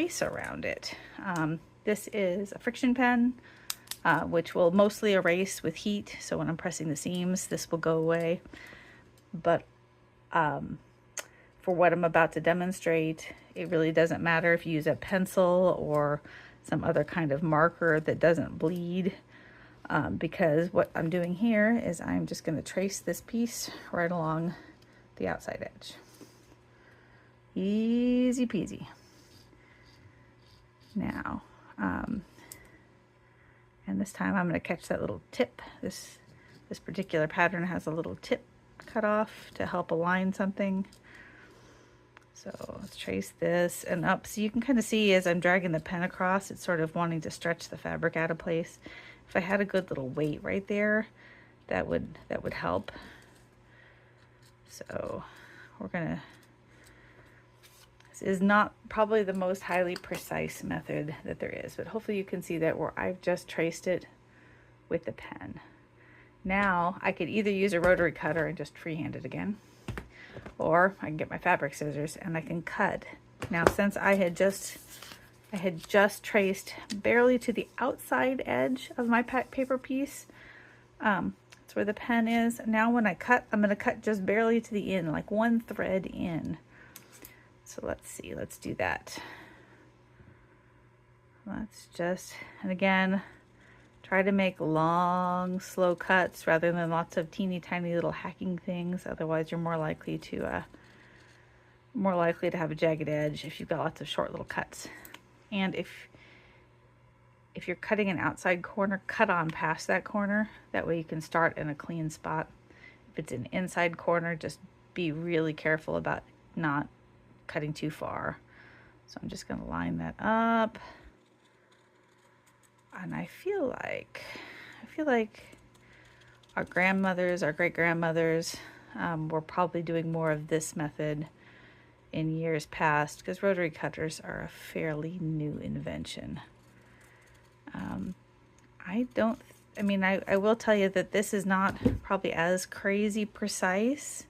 trace around it. This is a friction pen, which will mostly erase with heat. So when I'm pressing the seams, this will go away. But for what I'm about to demonstrate, it really doesn't matter if you use a pencil or some other kind of marker that doesn't bleed, because what I'm doing here is I'm just going to trace this piece right along the outside edge. Easy peasy. Now, and this time I'm going to catch that little tip. This particular pattern has a little tip cut off to help align something. So let's trace this and up. So you can kind of see as I'm dragging the pen across, it's sort of wanting to stretch the fabric out of place. If I had a good little weight right there, that would help. So we're gonna, this is not probably the most highly precise method that there is, but hopefully you can see that where I've just traced it with the pen. Now I could either use a rotary cutter and just freehand it again, or I can get my fabric scissors and I can cut. Now, since I had just traced barely to the outside edge of my paper piece, that's where the pen is. Now when I cut, I'm going to cut just barely to the end, like one thread in. So let's see, let's do that. Let's just, and again, try to make long, slow cuts rather than lots of teeny tiny little hacking things. Otherwise, you're more likely to have a jagged edge if you've got lots of short little cuts. And if you're cutting an outside corner, cut on past that corner. That way you can start in a clean spot. If it's an inside corner, just be really careful about not cutting too far. So I'm just going to line that up. And I feel like our grandmothers, our great-grandmothers were probably doing more of this method in years past, because rotary cutters are a fairly new invention. I will tell you that this is not probably as crazy precise